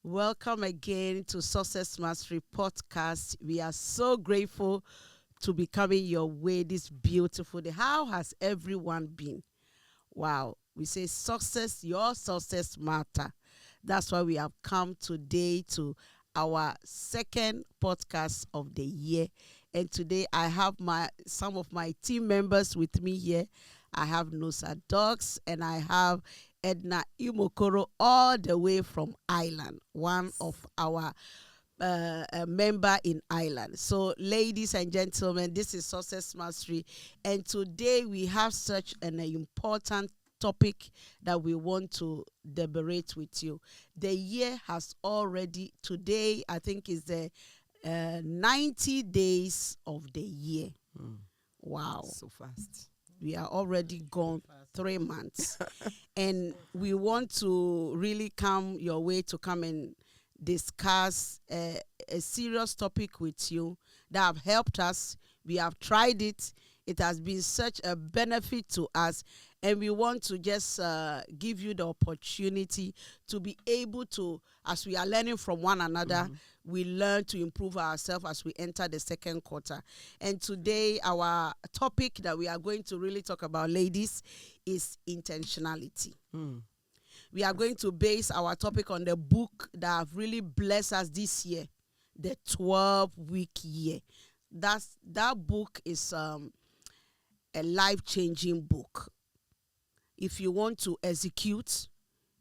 Welcome again to Success Mastery Podcast. We are so grateful to be coming your way this beautiful day. How has everyone been? Wow. We say success, your success matter. That's why we have come today to our second podcast of the year. And today I have some of my team members with me here. I have Nosa Dogs and I have Edna Imokoro all the way from Ireland, one of our member in Ireland. So, ladies and gentlemen, this is Success Mastery, and today we have such an important topic that we want to deliberate with you. The year has already, today I think is the 90 days of the year. Wow. So fast. We are already gone 3 months. And we want to really come your way to come and discuss a serious topic with you that have helped us. We have tried it. It has been such a benefit to us. And we want to just give you the opportunity to be able to, as we are learning from one another, we learn to improve ourselves as we enter the second quarter. And today, our topic that we are going to really talk about, ladies, is intentionality. We are going to base our topic on the book that have really blessed us this year, the 12-week year. That book is a life-changing book. If you want to execute,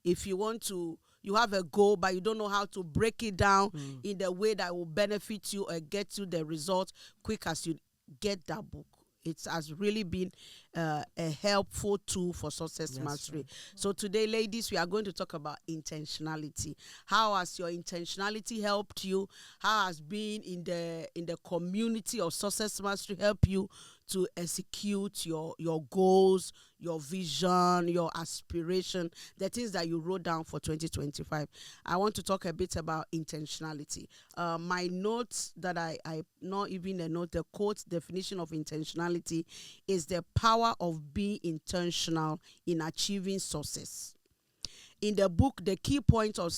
if you want to, you have a goal, but you don't know how to break it down in the way that will benefit you or get you the result quick as you get that book. It has really been a helpful tool for success mastery. Right. So today, ladies, we are going to talk about intentionality. How has your intentionality helped you? How has being in the community of success mastery helped you to execute your goals, your vision, your aspiration, the things that you wrote down for 2025. I want to talk a bit about intentionality. My notes that I not even a note, the quote definition of intentionality is the power of being intentional in achieving success. In the book, the key point of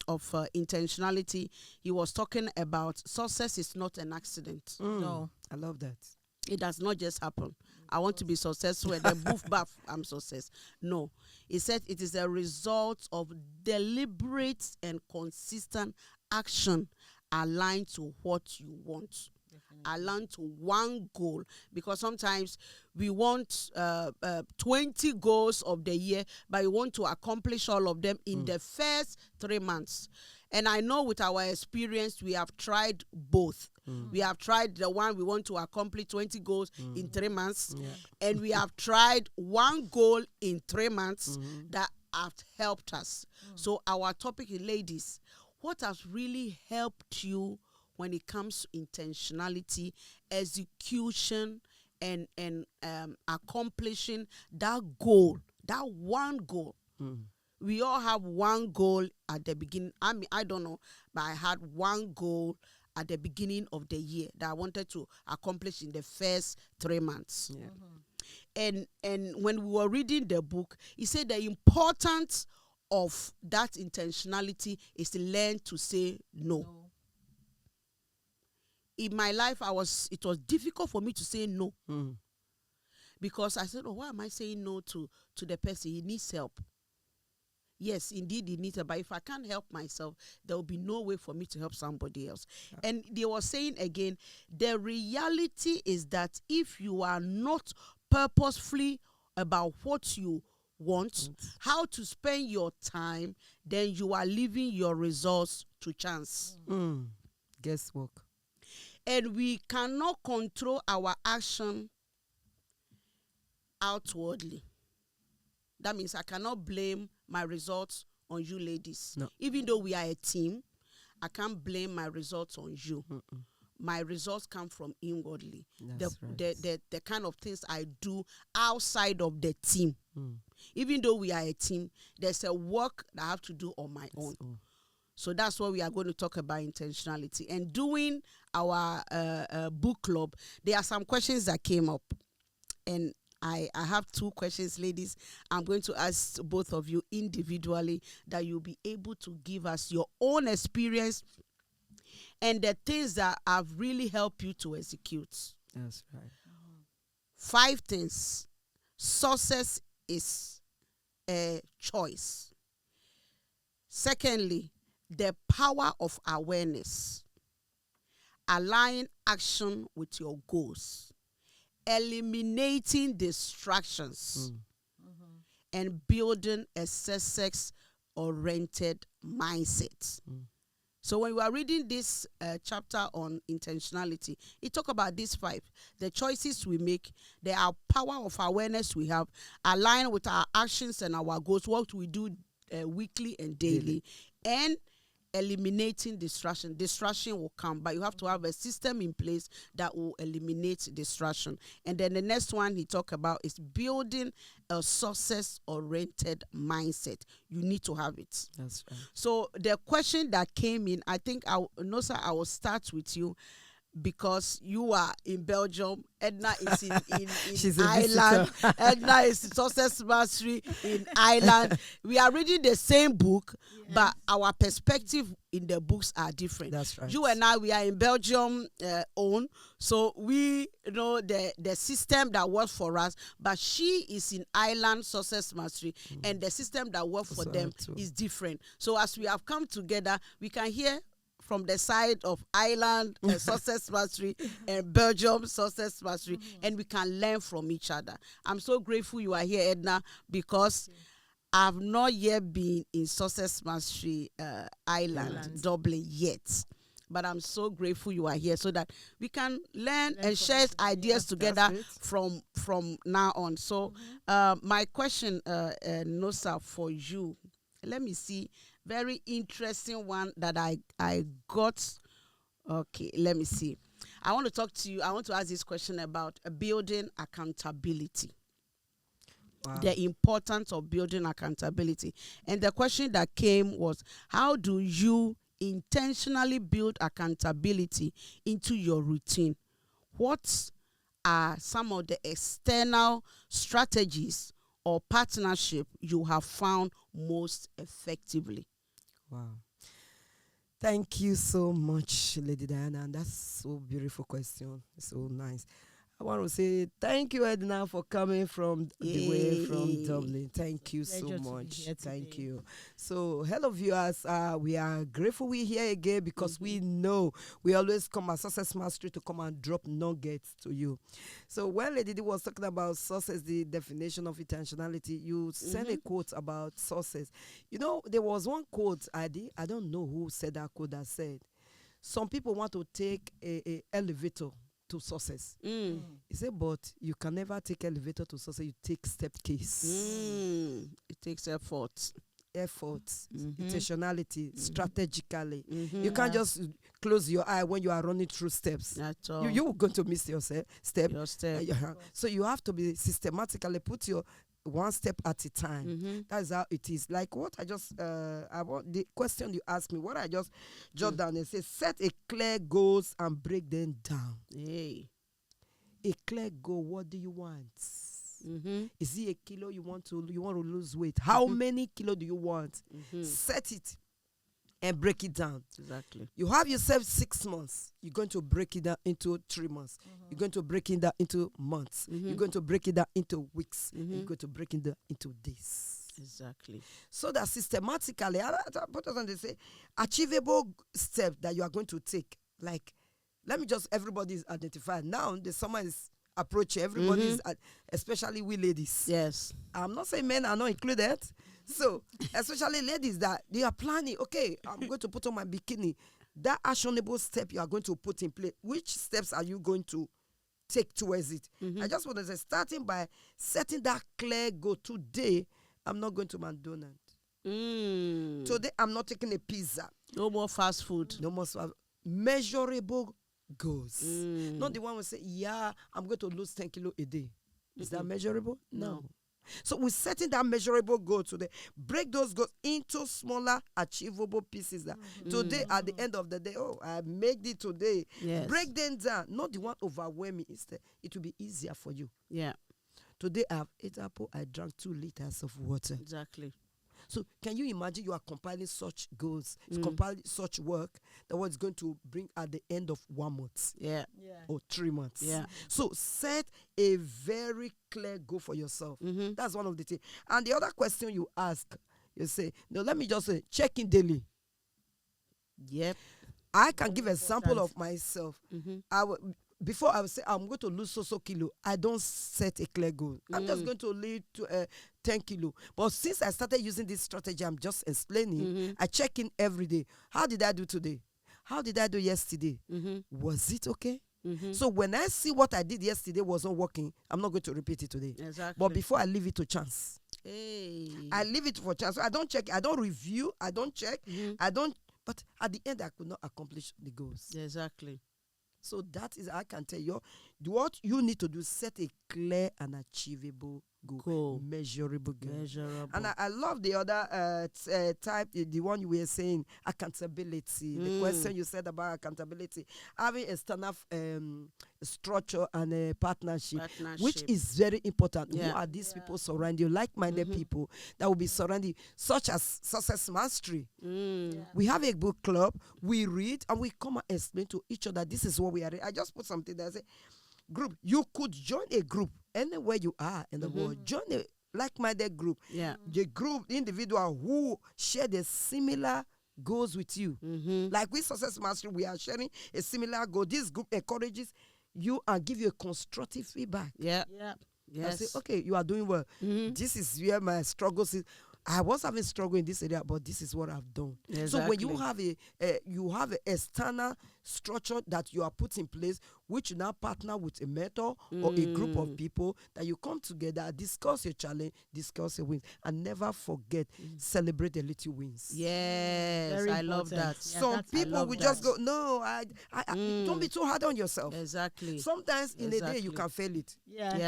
intentionality, he was talking about success is not an accident. No, I love that. It does not just happen. I want to be successful and then boof, baff, I'm success. No. He said it is a result of deliberate and consistent action aligned to what you want. Aligned to one goal. Because sometimes we want 20 goals of the year, but we want to accomplish all of them in the first 3 months. And I know with our experience, we have tried both. We have tried the one we want to accomplish 20 goals in 3 months. Yeah. And we have tried one goal in 3 months that have helped us. So our topic is, ladies, what has really helped you when it comes to intentionality, execution, and accomplishing that goal, that one goal? We all have one goal at the beginning. I mean, I don't know, but I had one goal at the beginning of the year that I wanted to accomplish in the first 3 months. Yeah. And when we were reading the book, he said the importance of that intentionality is to learn to say no. In my life, it was difficult for me to say no. Because I said, why am I saying no to the person? He needs help. Yes, indeed, he needs help. But if I can't help myself, there will be no way for me to help somebody else. Yeah. And they were saying again, the reality is that if you are not purposefully about what you want, how to spend your time, then you are leaving your results to chance. Guesswork. And we cannot control our action outwardly. That means I cannot blame my results on you, ladies. No. Even though we are a team, I can't blame my results on you. My results come from inwardly. The kind of things I do outside of the team. Even though we are a team, there's a work that I have to do on my own. So that's what we are going to talk about, intentionality. And doing our book club, there are some questions that came up. And I have two questions, ladies. I'm going to ask both of you individually that you'll be able to give us your own experience and the things that have really helped you to execute. That's right. 5 things. Success is a choice. Secondly, the power of awareness. Align action with your goals. Eliminating distractions. And building a success-oriented mindset. So when we are reading this chapter on intentionality, it talk about these 5. The choices we make, the power of awareness we have, align with our actions and our goals, what we do weekly and daily, and eliminating distraction. Distraction will come, but you have to have a system in place that will eliminate distraction. And then the next one he talked about is building a success-oriented mindset. You need to have it. That's right. So the question that came in, I think I will start with you because you are in Belgium. Edna is in She's a Ireland. visitor. Edna is Success Mastery in Ireland. We are reading the same book, but our perspective in the books are different. That's right. You and I, we are in Belgium own, so we know the system that works for us, but she is in Ireland Success Mastery, and the system that works for them is different. So as we have come together, we can hear from the side of Ireland Success Mastery and Belgium Success Mastery, and we can learn from each other. I'm so grateful you are here, Edna, because I've not yet been in Success Mastery Ireland, Dublin yet. But I'm so grateful you are here so that we can learn and share ideas together from now on. So my question, Nosa, for you, let me see. Very interesting one that I got. Okay, let me see. I want to talk to you. I want to ask this question about building accountability. Wow. The importance of building accountability. And the question that came was, how do you intentionally build accountability into your routine? What are some of the external strategies or partnership you have found most effectively? Wow. Thank you so much, Lady Diana. And that's so beautiful question. So nice. I want to say thank you, Edna, for coming from the way from Dublin. Thank you so much. Thank you. So, hello, viewers. We are grateful we're here again because we know we always come at Success Mastery to come and drop nuggets to you. So, when Lady D was talking about success, the definition of intentionality, you sent a quote about success. You know, there was one quote I don't know who said that quote that said, some people want to take a elevator to success. He said, but you can never take elevator to success. You take staircase. It takes effort. Intentionality, strategically. You can't just close your eye when you are running through steps. That's all. You're going to miss your step. Your step. So you have to be systematically put your one step at a time. That's how it is. Like what I just, I want the question you asked me, what I just jot down and say, set a clear goals and break them down. Hey. A clear goal, what do you want? Is it a kilo you want to lose weight? How many kilo do you want? Set it and break it down. Exactly. You have yourself 6 months. You're going to break it down into 3 months. You're going to break it down into months. You're going to break it down into weeks. You're going to break it down into days. Exactly. So that systematically, they say, achievable step that you are going to take. Like, let me just, everybody's identified. Now, the summer is approaching. Everybody's, especially we ladies. Yes. I'm not saying men are not included. So, especially ladies that they are planning, okay, I'm going to put on my bikini. That actionable step you are going to put in place, which steps are you going to take towards it? I just want to say, starting by setting that clear goal. Today, I'm not going to McDonald's. Today, I'm not taking a pizza. No more fast food. No more fast. Measurable goals. Not the one who say, yeah, I'm going to lose 10 kilos a day. Is that measurable? No. So we're setting that measurable goal today. Break those goals into smaller, achievable pieces. That today, at the end of the day, oh, I made it today. Yes. Break them down. Not the one overwhelming. Instead, it will be easier for you. Yeah. Today I have 8 apples, I drank 2 liters of water. Exactly. So can you imagine you are compiling such goals, compiling such work that what's going to bring at the end of 1 month or 3 months. Yeah. So set a very clear goal for yourself. That's one of the things. And the other question you ask, you say, no, let me just say, check in daily. Yep. I can give example of myself. Before I would say I'm going to lose so kilo, I don't set a clear goal. I'm just going to lead to 10 kilo. But since I started using this strategy I'm just explaining, I check in every day. How did I do today? How did I do yesterday? Was it okay? So when I see what I did yesterday wasn't working, I'm not going to repeat it today. Exactly. But before I leave it to chance. Hey. I leave it for chance. So I don't check, I don't review, I don't check, I don't. But at the end, I could not accomplish the goals. Exactly. So that is, I can tell you, what you need to do, set a clear and achievable goal. Measurable goal. Measurable. And I love the other type, the one you were saying, accountability. The question you said about accountability. Having external structure and a partnership, which is very important. Who are these people surrounding you? Like-minded people that will be surrounding you, such as Success Mastery. We have a book club, we read, and we come and explain to each other, this is what we are. I just put something there, I say, group, you could join a group anywhere you are in the world. Join a like-minded group. The group, individual who share the similar goals with you. Like with Success Mastery, we are sharing a similar goal. This group encourages you and give you a constructive feedback. Yes. I say, okay, you are doing well. This is where my struggles is. I was having struggle in this area, but this is what I've done. Exactly. So when you have a external structure that you are put in place, which you now partner with a mentor or a group of people, that you come together, discuss your challenge, discuss your wins, and never forget, celebrate the little wins. Yes, very I love that. Yeah, some people will just go, no, I don't be too hard on yourself. Exactly. Sometimes in a day you can fail it.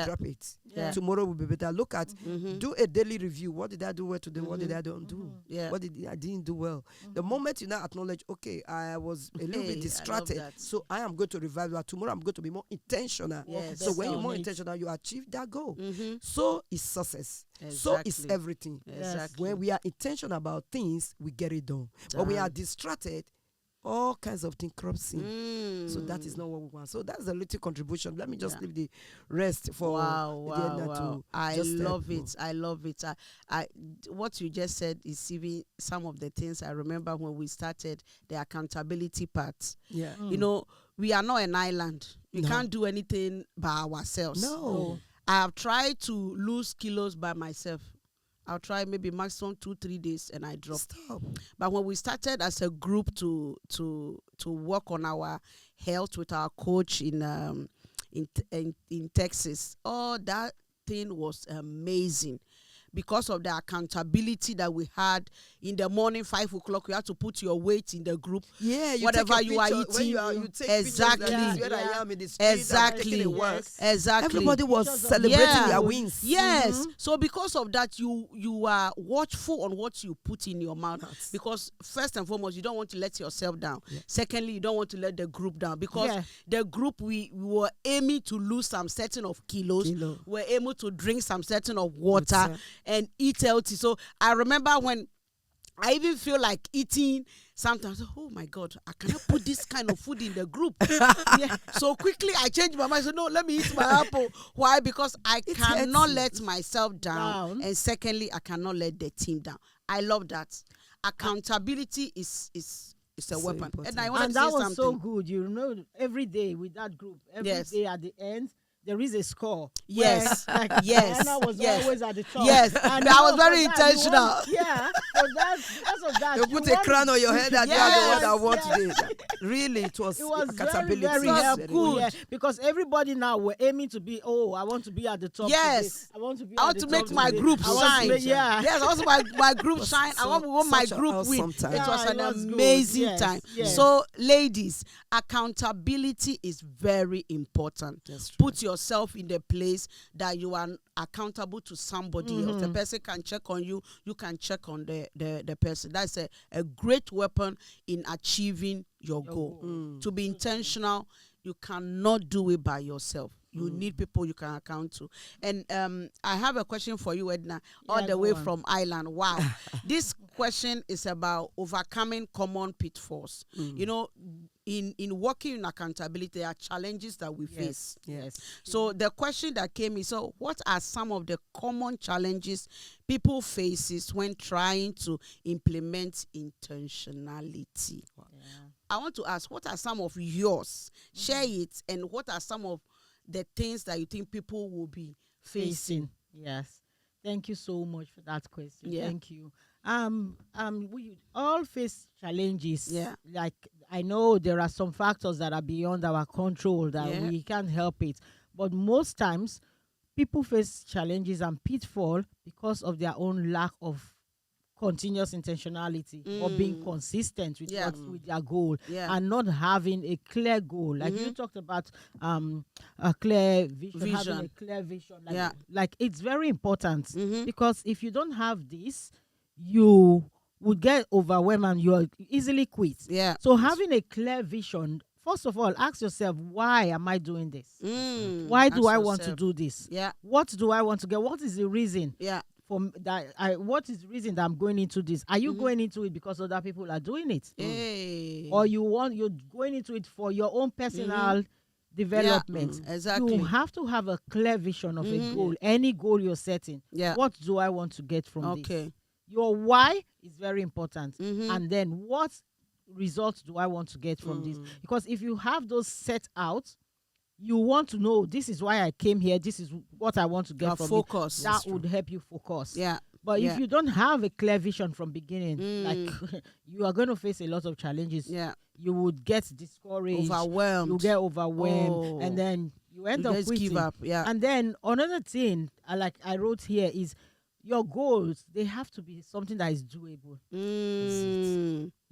Drop it. Tomorrow will be better. Look at, do a daily review. What did I do well today? What did I don't do? What did I didn't do well? The moment you now acknowledge, okay, I was a little bit distracted, so I am going to revive that. Tomorrow I'm going to be more intentional. So when you're more intentional, you achieve that goal. So it's success. So it's everything. When we are intentional about things, we get it done. But we are distracted, all kinds of things crops in. So that is not what we want. So that's a little contribution. Let me just leave the rest for wow. I love it. I love it. I what you just said is even some of the things I remember when we started the accountability part. You know, we are not an island. We can't do anything by ourselves. No. I have tried to lose kilos by myself. I'll try maybe maximum 2-3 days and I drop. Stop. But when we started as a group to work on our health with our coach in Texas, that thing was amazing. Because of the accountability that we had in the morning, 5 o'clock, you have to put your weight in the group. Yeah, you whatever you are eating. You take exactly. Where I am in the street, exactly. Exactly. Everybody was celebrating their wins. Yes. So because of that, you are watchful on what you put in your mouth. Because first and foremost, you don't want to let yourself down. Secondly, you don't want to let the group down. Because the group, we were aiming to lose some certain of kilos. We're able to drink some certain of water. And eat healthy. So I remember when I even feel like eating sometimes. Oh my God, I cannot put this kind of food in the group. So quickly I changed my mind. So no, let me eat my apple. Why? Because I cannot let myself down. And secondly, I cannot let the team down. I love that. Accountability is a weapon. Important. And I want to say that was something. so good. You know, every day with that group, every day at the end, there is a score. Yes. Diana was always at the top. Yes. And I was very intentional. So because of that. You put a crown on your head and you are the one that won today. Really, it was accountability. Very helpful. Yeah, because everybody now were aiming to be, I want to be at the top. Yes. Today. I want to be I want to make my group shine. Yes, I want my group shine. I want my group win. It was an amazing time. So, ladies, accountability is very important. Put yourself in the place that you are accountable to somebody else. The person can check on you. You can check on the person. That's a great weapon in achieving your goal. To be intentional, you cannot do it by yourself. You need people you can account to. And I have a question for you, Edna, all Yeah, the go way on. from Ireland. Wow. This question is about overcoming common pitfalls. You know, in working in accountability, there are challenges that we face. Yes. So the question that came is, so what are some of the common challenges people faces when trying to implement intentionality? Yeah. I want to ask, what are some of yours? Share it, and what are some of the things that you think people will be facing? Yes. Thank you so much for that question. Yeah. Thank you. We all face challenges. Yeah. Like, I know there are some factors that are beyond our control that Yeah. we can't help it. But most times people face challenges and pitfall because of their own lack of continuous intentionality or being consistent with Yeah. with their goal, Yeah. and not having a clear goal. Like you talked about a clear vision, having a clear vision. Like, Yeah. like it's very important, because if you don't have this, you would get overwhelmed and you'll easily quit. Yeah. So having a clear vision, first of all, ask yourself, why am I doing this? Why do Ask I want to yourself. do this? Yeah. What do I want to get? What is the reason? Yeah. What is the reason that I'm going into this? Are you going into it because other people are doing it? Hey. Or you're going into it for your own personal development? Exactly. You have to have a clear vision of a goal, any goal you're setting. Yeah. What do I want to get from this? Okay. Your why is very important. And then what results do I want to get from this? Because if you have those set out, you want to know, this is why I came here, this is what I want to get from focus. it. That would help you focus. Yeah. But Yeah. if you don't have a clear vision from beginning, like you are going to face a lot of challenges. Yeah. You would get discouraged, Overwhelmed. you get overwhelmed, Oh. and then you end You up just quitting. give up. Yeah. And then another thing, like I wrote here, is your goals, they have to be something that is doable.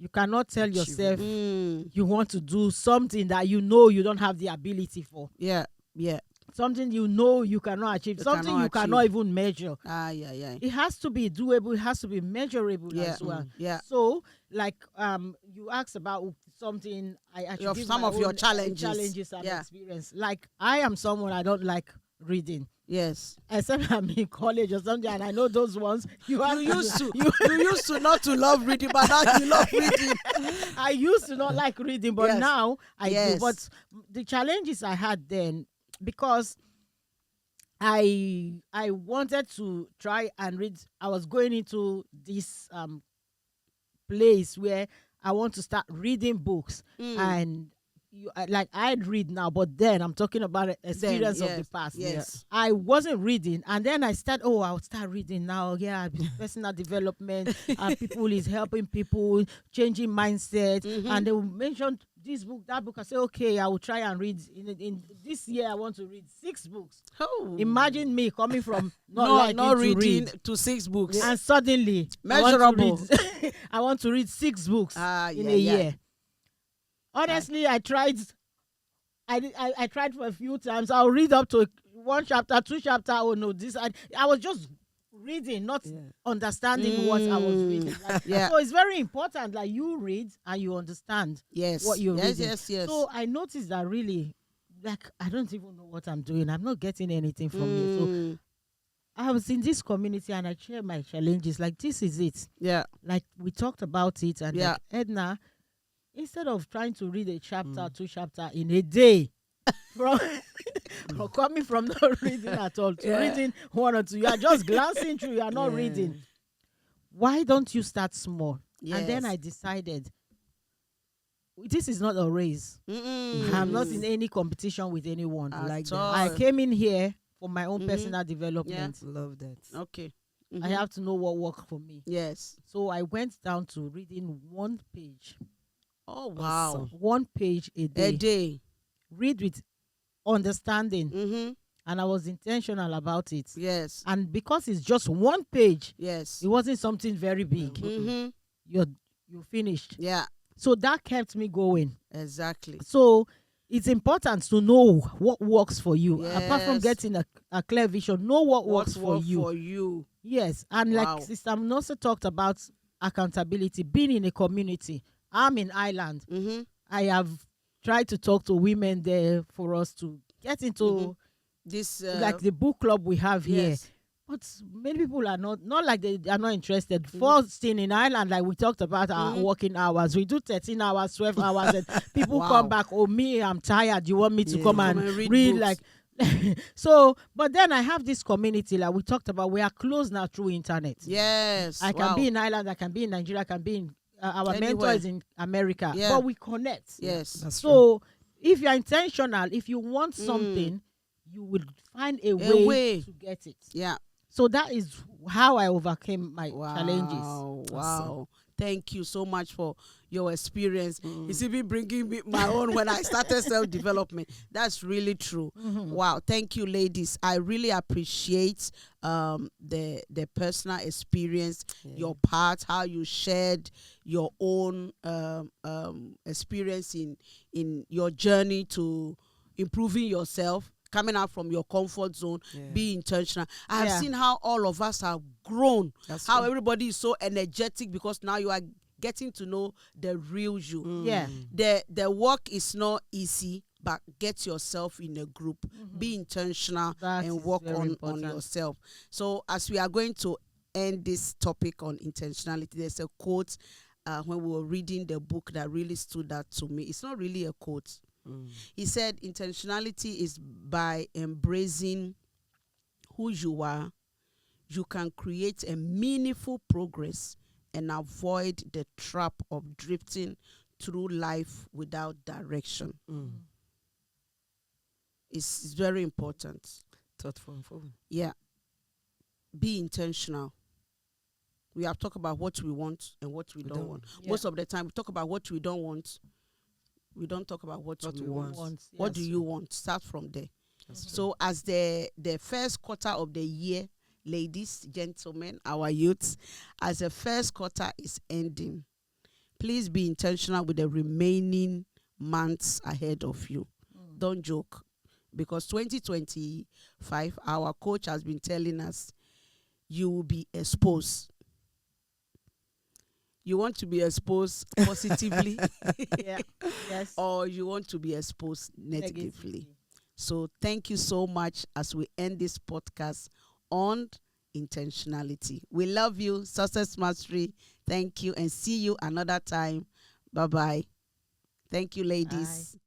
You cannot tell yourself you want to do something that you know you don't have the ability for. Yeah. Yeah. Something you know you cannot achieve. Something you cannot even measure. Yeah. It has to be doable. It has to be measurable as well. Yeah. So, like, you asked about something. I should give some my of your own, challenges. and Yeah. experience. Like, I am someone, I don't like reading. Yes. Except I'm in college or something, and I know those ones. You used to not to love reading, but now you love reading. I used to not like reading, but Yes. now I Yes. do. But the challenges I had then, because I wanted to try and read. I was going into this place where I want to start reading books, and like I'd read now, but then I'm talking about experience of the past. Yes. I wasn't reading, and then I started. Oh, I'll start reading now. Yeah, personal development, and people is helping people, changing mindset, and they will mention this book, that book. I say, okay, I will try and read. In this year, I want to read 6 books. Oh. Imagine me coming from not reading read, to 6 books. and suddenly Measurable. I want to read 6 books in Yeah, a yeah. year. Honestly, I tried. I tried for a few times. I'll read up to 1 chapter, 2 chapter. Oh no, this I was just reading, not understanding what I was reading. Like, Yeah. So it's very important that you read and you understand Yes. what you're reading. Yes. So I noticed that really, like, I don't even know what I'm doing. I'm not getting anything from it. So I was in this community and I shared my challenges. Like, this is it. Yeah. Like, we talked about it, and Yeah. like, Edna, instead of trying to read a chapter, 2 chapter in a day, from coming from not reading at all to reading 1 or 2, you are just glancing through, you are not reading. Why don't you start small? And then I decided, this is not a race. I'm not in any competition with anyone. At I all. came in here for my own personal development. Love that. Okay. I have to know what worked for me. Yes. So I went down to reading 1 page. Oh wow. Awesome. 1 page a day. A day. Read with understanding. And I was intentional about it. Yes. And because it's just 1 page, Yes. it wasn't something very big. You finished. Yeah. So that kept me going. Exactly. So it's important to know what works for you. Apart from Yes. getting a clear vision, know what works for you. For you. Yes. And Wow. like Sister Mnosa talked about accountability, being in a community. I'm in Ireland. I have tried to talk to women there for us to get into This like the book club we have here. yes. But many people are not like they are not interested. First thing in Ireland, like we talked about our working hours. We do 13 hours, 12 hours, and people Wow. come back, oh, me, I'm tired. You want me to Yeah. come Come and and read read books. like so, but then I have this community like we talked about. We are close now through internet. Yes. I can wow. be in Ireland, I can be in Nigeria, I can be in our mentor Anywhere. is in America, Yeah. but we connect. Yes. That's true. So if you're intentional, if you want something, you will find a way to get it. Yeah. So that is how I overcame my challenges. Wow. Awesome. Thank you so much for your experience. It's even bringing me my own when I started self-development. That's really true. Wow. Thank you, ladies. I really appreciate the personal experience, your part, how you shared your own experience in your journey to improving yourself, coming out from your comfort zone, be intentional. I have seen how all of us have grown, That's how true. everybody is so energetic because now you are getting to know the real you. Yeah. The work is not easy, but get yourself in a group, be intentional, That and is work very on important. yourself. So as we are going to end this topic on intentionality, there's a quote when we were reading the book that really stood out to me. It's not really a quote. He said intentionality is by embracing who you are, you can create a meaningful progress and avoid the trap of drifting through life without direction. It's very important. Thoughtful. Yeah. Be intentional. We have talked about what we want and what we don't want. Yeah. Most of the time we talk about what we don't want. We don't talk about what we want. What do you want? Start from there. So as the first quarter of the year, ladies, gentlemen, our youths, as the first quarter is ending, please be intentional with the remaining months ahead of you. Don't joke, because 2025, our coach has been telling us, you will be exposed. You want to be exposed positively Yes. or you want to be exposed negatively. So thank you so much as we end this podcast on intentionality. We love you, Success Mastery. Thank you and see you another time. Bye-bye. Thank you, ladies. Bye.